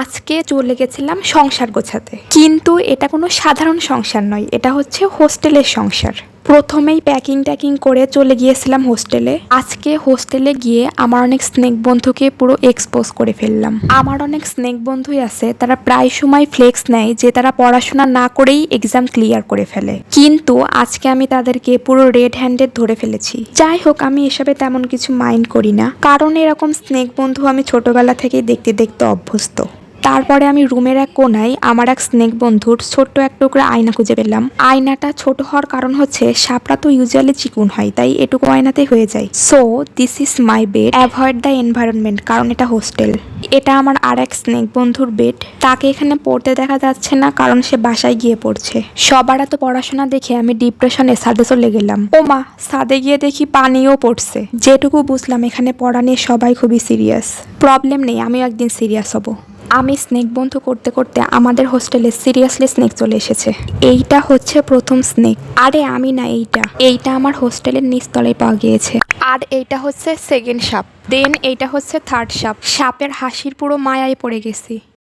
আজকে চলে গেছিলাম সংসার গোছাতে, কিন্তু এটা কোনো সাধারণ সংসার নয়, এটা হচ্ছে হোস্টেলের সংসার। প্রথমেই প্যাকিং ট্যাকিং করে চলে গিয়েছিলাম হোস্টেলে। আজকে হোস্টেলে গিয়ে আমার অনেক স্নেক বন্ধুকে পুরো এক্সপোজ করে ফেললাম। আমার অনেক স্নেক বন্ধুই আছে, তারা প্রায় সময় ফ্লেক্স নেয় যে তারা পড়াশোনা না করেই এক্সাম ক্লিয়ার করে ফেলে, কিন্তু আজকে আমি তাদেরকে পুরো রেড হ্যান্ডেড ধরে ফেলেছি। যাই হোক, আমি এসবে তেমন কিছু মাইন্ড করি না, কারণ এরকম স্নেক বন্ধু আমি ছোটবেলা থেকেই দেখতে দেখতে অভ্যস্ত। তারপরে আমি রুমের এক কোনায় আমার এক স্নেক বন্ধুর ছোট্ট এক টুকরা আয়না খুঁজে পেলাম। আয়নাটা ছোট হওয়ার কারণ হচ্ছে সাপটা তো ইউজুয়ালি চিকুন হয়, তাই এটুকু আয়নাতেই হয়ে যায়। So this is my bed, avoid the environment, কারণ এটা হোস্টেল। এটা আমার আর এক স্নেক বন্ধুর বেড। তাকে এখানে পড়তে দেখা যাচ্ছে না, কারণ সে বাসায় গিয়ে পড়ছে। সবার এত পড়াশোনা দেখে আমি ডিপ্রেশনে ছাদে চলে গেলাম। ও মা, ছাদে গিয়ে দেখি পানিও পড়ছে। যেটুকু বুঝলাম এখানে পড়া নিয়ে সবাই খুবই সিরিয়াস। প্রবলেম নেই, আমিও একদিন সিরিয়াস হব। আমি স্নেক বন্ধু করতে করতে আমাদের হোস্টেলে সিরিয়াসলি স্নেক চলে এসেছে। এইটা হচ্ছে প্রথম স্নেক। আরে আমি না, এইটা আমার হোস্টেলের নিচতলায় পাওয়া গিয়েছে। আর এইটা হচ্ছে সেকেন্ড সাপ, দেন এইটা হচ্ছে থার্ড সাপ। সাপের হাসির পুরো মায়ায় পড়ে গেছি।